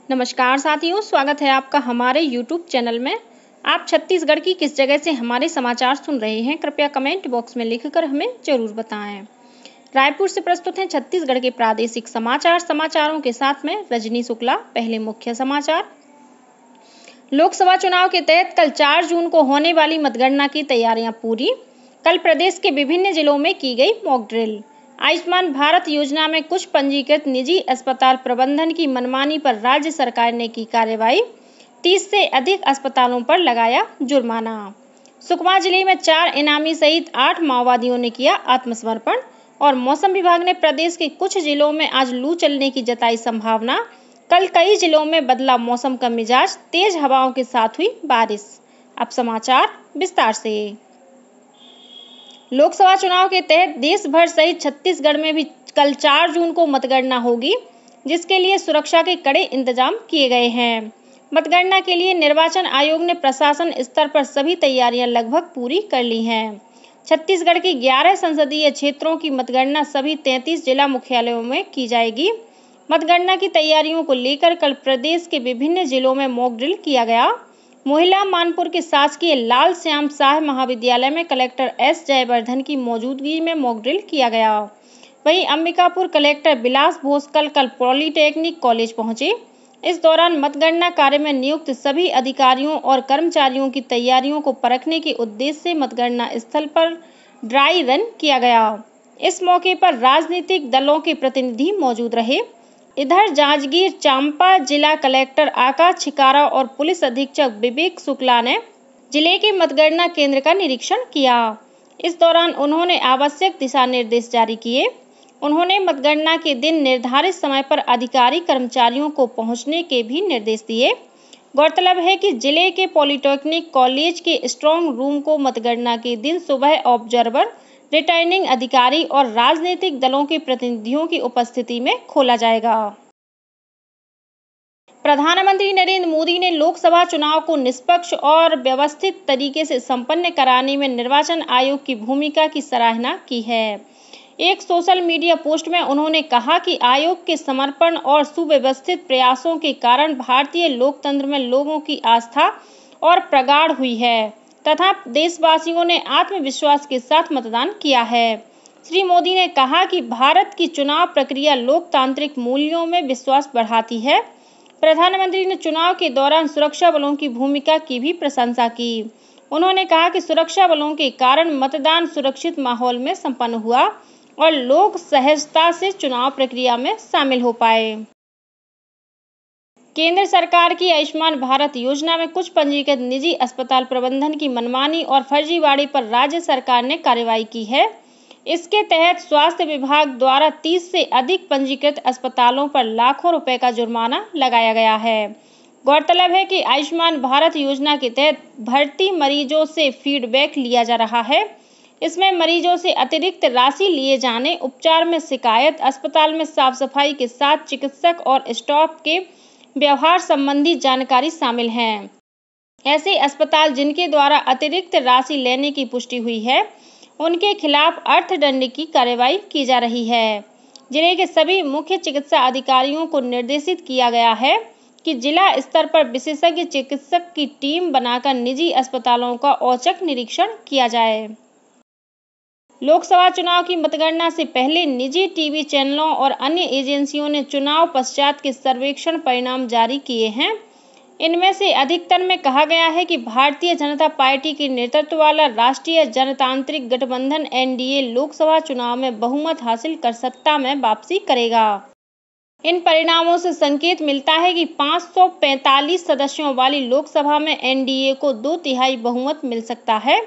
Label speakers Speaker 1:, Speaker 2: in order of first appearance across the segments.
Speaker 1: नमस्कार साथियों, स्वागत है आपका हमारे YouTube चैनल में। आप छत्तीसगढ़ की किस जगह से हमारे समाचार सुन रहे हैं, कृपया कमेंट बॉक्स में लिखकर हमें जरूर बताएं। रायपुर से प्रस्तुत हैं छत्तीसगढ़ के प्रादेशिक समाचारों के साथ में रजनी शुक्ला। पहले मुख्य समाचार। लोकसभा चुनाव के तहत कल 4 जून को होने वाली मतगणना की तैयारियां पूरी। कल प्रदेश के विभिन्न जिलों में की गई मॉक ड्रिल। आयुष्मान भारत योजना में कुछ पंजीकृत निजी अस्पताल प्रबंधन की मनमानी पर राज्य सरकार ने की कार्रवाई। 30 से अधिक अस्पतालों पर लगाया जुर्माना। सुकमा जिले में 4 इनामी सहित 8 माओवादियों ने किया आत्मसमर्पण। और मौसम विभाग ने प्रदेश के कुछ जिलों में आज लू चलने की जताई संभावना। कल कई जिलों में बदला मौसम का मिजाज, तेज हवाओं के साथ हुई बारिश। अब समाचार विस्तार से। लोकसभा चुनाव के तहत देश भर सहित छत्तीसगढ़ में भी कल 4 जून को मतगणना होगी, जिसके लिए सुरक्षा के कड़े इंतजाम किए गए हैं। मतगणना के लिए निर्वाचन आयोग ने प्रशासन स्तर पर सभी तैयारियां लगभग पूरी कर ली हैं। छत्तीसगढ़ के 11 संसदीय क्षेत्रों की मतगणना सभी 33 जिला मुख्यालयों में की जाएगी। मतगणना की तैयारियों को लेकर कल प्रदेश के विभिन्न जिलों में मॉक ड्रिल किया गया। मोहिला मानपुर के शासकीय लाल श्याम शाह महाविद्यालय में कलेक्टर एस जयवर्धन की मौजूदगी में मॉक ड्रिल किया गया। वहीं अंबिकापुर कलेक्टर बिलास भोसकल कल पॉलिटेक्निक कॉलेज पहुंचे। इस दौरान मतगणना कार्य में नियुक्त सभी अधिकारियों और कर्मचारियों की तैयारियों को परखने के उद्देश्य से मतगणना स्थल पर ड्राई रन किया गया। इस मौके पर राजनीतिक दलों के प्रतिनिधि मौजूद रहे। इधर जांजगीर चांपा जिला कलेक्टर आकाश छिकारा और पुलिस अधीक्षक विवेक शुक्ला ने जिले के मतगणना केंद्र का निरीक्षण किया। इस दौरान उन्होंने आवश्यक दिशा निर्देश जारी किए। उन्होंने मतगणना के दिन निर्धारित समय पर अधिकारी कर्मचारियों को पहुंचने के भी निर्देश दिए। गौरतलब है कि जिले के पॉलिटेक्निक कॉलेज के स्ट्रांग रूम को मतगणना के दिन सुबह ऑब्जर्वर, रिटर्निंग अधिकारी और राजनीतिक दलों के प्रतिनिधियों की उपस्थिति में खोला जाएगा। प्रधानमंत्री नरेंद्र मोदी ने लोकसभा चुनाव को निष्पक्ष और व्यवस्थित तरीके से संपन्न कराने में निर्वाचन आयोग की भूमिका की सराहना की है। एक सोशल मीडिया पोस्ट में उन्होंने कहा कि आयोग के समर्पण और सुव्यवस्थित प्रयासों के कारण भारतीय लोकतंत्र में लोगों की आस्था और प्रगाढ़ हुई है तथा देशवासियों ने आत्मविश्वास के साथ मतदान किया है। श्री मोदी ने कहा कि भारत की चुनाव प्रक्रिया लोकतांत्रिक मूल्यों में विश्वास बढ़ाती है। प्रधानमंत्री ने चुनाव के दौरान सुरक्षा बलों की भूमिका की भी प्रशंसा की। उन्होंने कहा कि सुरक्षा बलों के कारण मतदान सुरक्षित माहौल में संपन्न हुआ और लोग सहजता से चुनाव प्रक्रिया में शामिल हो पाए। केंद्र सरकार की आयुष्मान भारत योजना में कुछ पंजीकृत निजी अस्पताल प्रबंधन की मनमानी और फर्जीवाड़े पर राज्य सरकार ने कार्रवाई की है। इसके तहत स्वास्थ्य विभाग द्वारा 30 से अधिक पंजीकृत अस्पतालों पर लाखों रुपए का जुर्माना लगाया गया है। गौरतलब है कि आयुष्मान भारत योजना के तहत भर्ती मरीजों से फीडबैक लिया जा रहा है। इसमें मरीजों से अतिरिक्त राशि लिए जाने, उपचार में शिकायत, अस्पताल में साफ सफाई के साथ चिकित्सक और स्टाफ के व्यवहार संबंधी जानकारी शामिल हैं। ऐसे अस्पताल जिनके द्वारा अतिरिक्त राशि लेने की पुष्टि हुई है, उनके खिलाफ अर्थदंड की कार्रवाई की जा रही है। जिले के सभी मुख्य चिकित्सा अधिकारियों को निर्देशित किया गया है कि जिला स्तर पर विशेषज्ञ चिकित्सक की टीम बनाकर निजी अस्पतालों का औचक निरीक्षण किया जाए। लोकसभा चुनाव की मतगणना से पहले निजी टीवी चैनलों और अन्य एजेंसियों ने चुनाव पश्चात के सर्वेक्षण परिणाम जारी किए हैं। इनमें से अधिकतर में कहा गया है कि भारतीय जनता पार्टी के नेतृत्व वाला राष्ट्रीय जनतांत्रिक गठबंधन एनडीए लोकसभा चुनाव में बहुमत हासिल कर सत्ता में वापसी करेगा। इन परिणामों से संकेत मिलता है कि 545 सदस्यों वाली लोकसभा में एनडीए को 2/3 बहुमत मिल सकता है।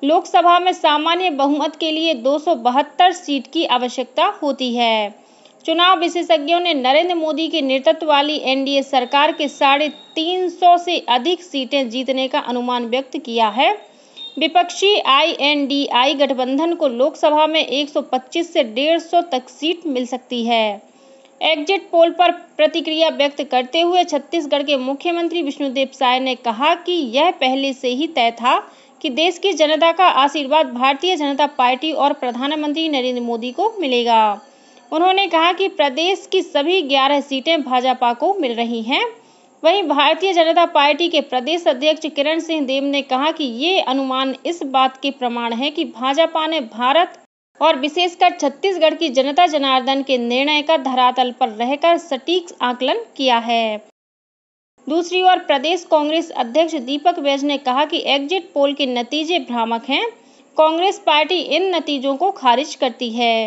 Speaker 1: लोकसभा में सामान्य बहुमत के लिए 272 सीट की आवश्यकता होती है। चुनाव विशेषज्ञों ने नरेंद्र मोदी के नेतृत्व वाली एनडीए सरकार के 350 से अधिक सीटें जीतने का अनुमान व्यक्त किया है। विपक्षी आईएनडीआई गठबंधन को लोकसभा में 125 से 150 तक सीट मिल सकती है। एग्जिट पोल पर प्रतिक्रिया व्यक्त करते हुए छत्तीसगढ़ के मुख्यमंत्री विष्णुदेव साय ने कहा कि यह पहले से ही तय था कि देश की जनता का आशीर्वाद भारतीय जनता पार्टी और प्रधानमंत्री नरेंद्र मोदी को मिलेगा। उन्होंने कहा कि प्रदेश की सभी 11 सीटें भाजपा को मिल रही हैं। वहीं भारतीय जनता पार्टी के प्रदेश अध्यक्ष किरण सिंह देव ने कहा कि ये अनुमान इस बात के प्रमाण है कि भाजपा ने भारत और विशेषकर छत्तीसगढ़ की जनता जनार्दन के निर्णय का धरातल पर रहकर सटीक आकलन किया है। दूसरी ओर प्रदेश कांग्रेस अध्यक्ष दीपक बैज ने कहा कि एग्जिट पोल के नतीजे भ्रामक हैं। कांग्रेस पार्टी इन नतीजों को खारिज करती है।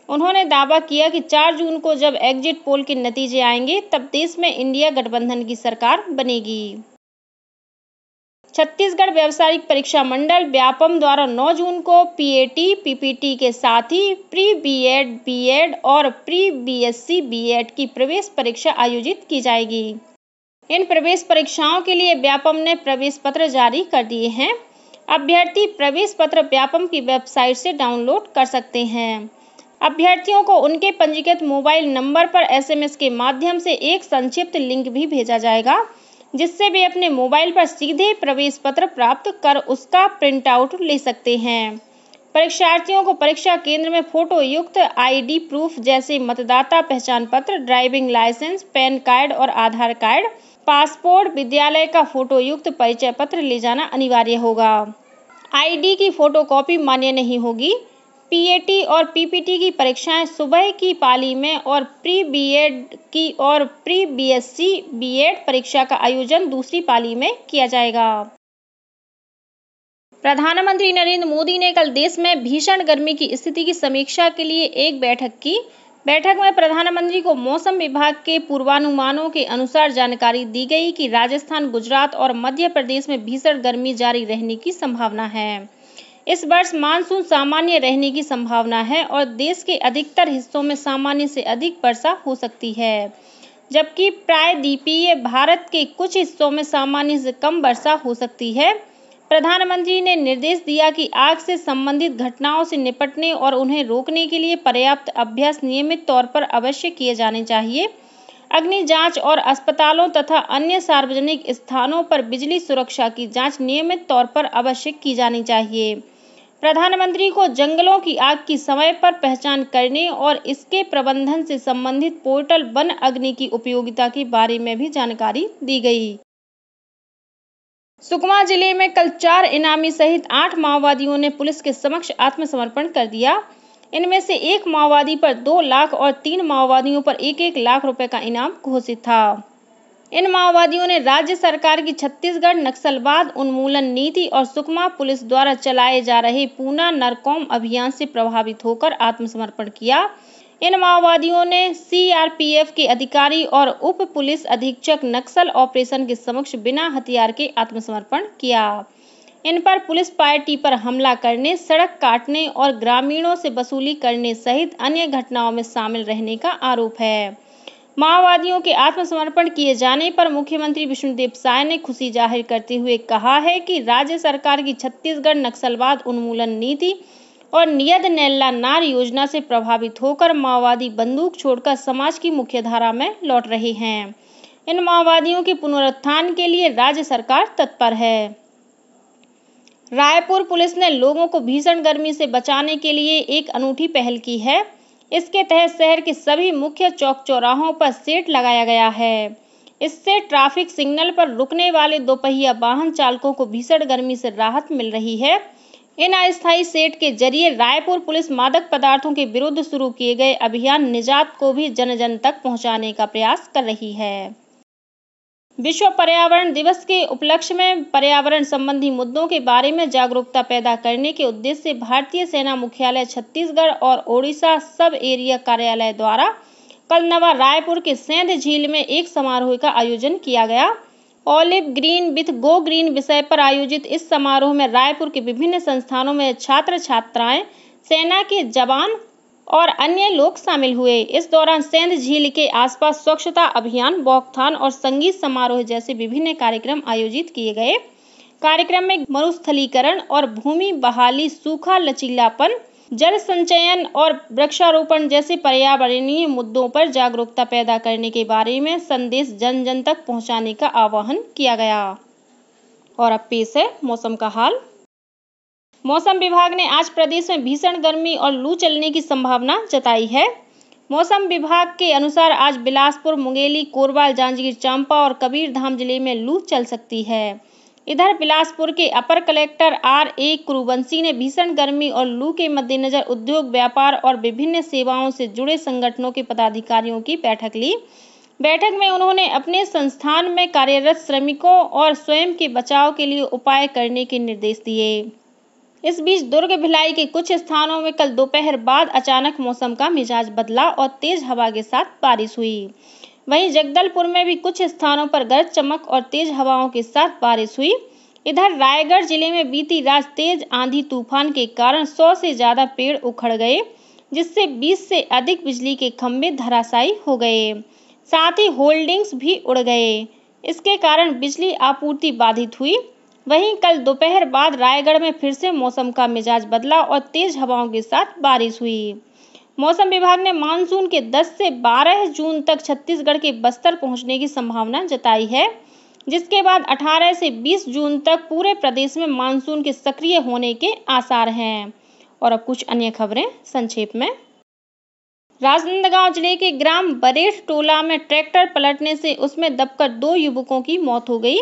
Speaker 1: उन्होंने दावा किया कि 4 जून को जब एग्जिट पोल के नतीजे आएंगे तब देश में इंडिया गठबंधन की सरकार बनेगी। छत्तीसगढ़ व्यावसायिक परीक्षा मंडल व्यापम द्वारा 9 जून को पीएटी, पीपीटी के साथ ही प्री बीएड, बीएड और प्री बीएससी, बीएड की प्रवेश परीक्षा आयोजित की जाएगी। इन प्रवेश परीक्षाओं के लिए व्यापम ने प्रवेश पत्र जारी कर दिए हैं। अभ्यर्थी प्रवेश पत्र व्यापम की वेबसाइट से डाउनलोड कर सकते हैं। अभ्यर्थियों को उनके पंजीकृत मोबाइल नंबर पर एसएमएस के माध्यम से एक संक्षिप्त लिंक भी भेजा जाएगा, जिससे वे अपने मोबाइल पर सीधे प्रवेश पत्र प्राप्त कर उसका प्रिंट आउट ले सकते हैं। परीक्षार्थियों को परीक्षा केंद्र में फोटो युक्त आईडी प्रूफ जैसे मतदाता पहचान पत्र, ड्राइविंग लाइसेंस, पैन कार्ड और आधार कार्ड, पासपोर्ट, विद्यालय का फोटो युक्त परिचय पत्र ले जाना अनिवार्य होगा। आईडी की फोटोकॉपी मान्य नहीं होगी। पीएटी और पीपीटी की परीक्षाएं सुबह की पाली में और प्री बीएड की और प्री बीएससी, बीएड परीक्षा का आयोजन दूसरी पाली में किया जाएगा। प्रधानमंत्री नरेंद्र मोदी ने कल देश में भीषण गर्मी की स्थिति की समीक्षा के लिए एक बैठक की। बैठक में प्रधानमंत्री को मौसम विभाग के पूर्वानुमानों के अनुसार जानकारी दी गई कि राजस्थान, गुजरात और मध्य प्रदेश में भीषण गर्मी जारी रहने की संभावना है। इस वर्ष मानसून सामान्य रहने की संभावना है और देश के अधिकतर हिस्सों में सामान्य से अधिक वर्षा हो सकती है, जबकि प्रायद्वीपीय भारत के कुछ हिस्सों में सामान्य से कम वर्षा हो सकती है। प्रधानमंत्री ने निर्देश दिया कि आग से संबंधित घटनाओं से निपटने और उन्हें रोकने के लिए पर्याप्त अभ्यास नियमित तौर पर अवश्य किए जाने चाहिए। अग्नि जांच और अस्पतालों तथा अन्य सार्वजनिक स्थानों पर बिजली सुरक्षा की जांच नियमित तौर पर अवश्य की जानी चाहिए। प्रधानमंत्री को जंगलों की आग की समय पर पहचान करने और इसके प्रबंधन से संबंधित पोर्टल वन अग्नि की उपयोगिता के बारे में भी जानकारी दी गई। सुकमा जिले में कल 4 इनामी सहित 8 माओवादियों ने पुलिस के समक्ष आत्मसमर्पण कर दिया। इनमें से एक माओवादी पर 2 लाख और 3 माओवादियों पर 1-1 लाख रुपए का इनाम घोषित था। इन माओवादियों ने राज्य सरकार की छत्तीसगढ़ नक्सलवाद उन्मूलन नीति और सुकमा पुलिस द्वारा चलाए जा रहे पूना नरकौम अभियान से प्रभावित होकर आत्मसमर्पण किया। इन माओवादियों ने सीआरपीएफ के अधिकारी और उप पुलिस अधीक्षक नक्सल ऑपरेशन के समक्ष बिना हथियार के आत्मसमर्पण किया। इन पर पुलिस पार्टी पर हमला करने, सड़क काटने और ग्रामीणों से वसूली करने सहित अन्य घटनाओं में शामिल रहने का आरोप है। माओवादियों के आत्मसमर्पण किए जाने पर मुख्यमंत्री विष्णुदेव साय ने खुशी जाहिर करते हुए कहा है कि राज्य सरकार की छत्तीसगढ़ नक्सलवाद उन्मूलन नीति और नियत नेल्ला नार योजना से प्रभावित होकर माओवादी बंदूक छोड़कर समाज की मुख्यधारा में लौट रहे हैं। इन माओवादियों के पुनरुत्थान के लिए राज्य सरकार तत्पर है। रायपुर पुलिस ने लोगों को भीषण गर्मी से बचाने के लिए एक अनूठी पहल की है। इसके तहत शहर के सभी मुख्य चौक चौराहों पर शेड लगाया गया है। इससे ट्रैफिक सिग्नल पर रुकने वाले दोपहिया वाहन चालकों को भीषण गर्मी से राहत मिल रही है। इन अस्थायी शेड के जरिए रायपुर पुलिस मादक पदार्थों के विरुद्ध शुरू किए गए अभियान निजात को भी जन जन तक पहुंचाने का प्रयास कर रही है। विश्व पर्यावरण दिवस के उपलक्ष्य में पर्यावरण संबंधी मुद्दों के बारे में जागरूकता पैदा करने के उद्देश्य से भारतीय सेना मुख्यालय छत्तीसगढ़ और ओडिशा सब एरिया कार्यालय द्वारा कल नवा रायपुर के सेंध झील में एक समारोह का आयोजन किया गया। Olive green with go green विषय पर आयोजित इस समारोह में रायपुर के विभिन्न संस्थानों में छात्र छात्राएं, सेना के जवान और अन्य लोग शामिल हुए। इस दौरान सेंध झील के आसपास स्वच्छता अभियान, वॉकथॉन और संगीत समारोह जैसे विभिन्न कार्यक्रम आयोजित किए गए। कार्यक्रम में मरुस्थलीकरण और भूमि बहाली, सूखा लचीलापन, जल संचयन और वृक्षारोपण जैसे पर्यावरणीय मुद्दों पर जागरूकता पैदा करने के बारे में संदेश जन जन तक पहुंचाने का आह्वान किया गया। और अब पेश है मौसम का हाल। मौसम विभाग ने आज प्रदेश में भीषण गर्मी और लू चलने की संभावना जताई है। मौसम विभाग के अनुसार आज बिलासपुर, मुंगेली, कोरबा, जांजगीर चांपा और कबीरधाम जिले में लू चल सकती है। इधर बिलासपुर के अपर कलेक्टर R.A. कुरुवंशी ने भीषण गर्मी और लू के मद्देनजर उद्योग, व्यापार और विभिन्न सेवाओं से जुड़े संगठनों के पदाधिकारियों की बैठक ली। बैठक में उन्होंने अपने संस्थान में कार्यरत श्रमिकों और स्वयं के बचाव के लिए उपाय करने के निर्देश दिए। इस बीच दुर्ग, भिलाई के कुछ स्थानों में कल दोपहर बाद अचानक मौसम का मिजाज बदला और तेज हवा के साथ बारिश हुई। वहीं जगदलपुर में भी कुछ स्थानों पर गरज चमक और तेज हवाओं के साथ बारिश हुई। इधर रायगढ़ जिले में बीती रात तेज आंधी तूफान के कारण 100 से ज्यादा पेड़ उखड़ गए, जिससे 20 से अधिक बिजली के खंभे धराशायी हो गए। साथ ही होल्डिंग्स भी उड़ गए। इसके कारण बिजली आपूर्ति बाधित हुई। वहीं कल दोपहर बाद रायगढ़ में फिर से मौसम का मिजाज बदला और तेज हवाओं के साथ बारिश हुई। मौसम विभाग ने मानसून के 10 से 12 जून तक छत्तीसगढ़ के बस्तर पहुंचने की संभावना जताई है, जिसके बाद 18 से 20 जून तक पूरे प्रदेश में मानसून के सक्रिय होने के आसार हैं। और अब कुछ अन्य खबरें संक्षेप में। राजनांदगांव जिले के ग्राम बरेठ टोला में ट्रैक्टर पलटने से उसमें दबकर 2 युवकों की मौत हो गई।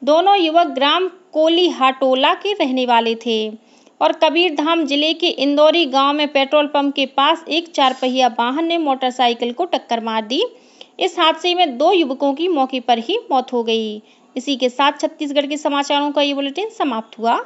Speaker 1: दोनों युवक ग्राम कोलीहाटोला के रहने वाले थे। और कबीरधाम जिले के इंदौरी गांव में पेट्रोल पंप के पास एक 4 पहिया वाहन ने मोटरसाइकिल को टक्कर मार दी। इस हादसे में 2 युवकों की मौके पर ही मौत हो गई। इसी के साथ छत्तीसगढ़ के समाचारों का ये बुलेटिन समाप्त हुआ।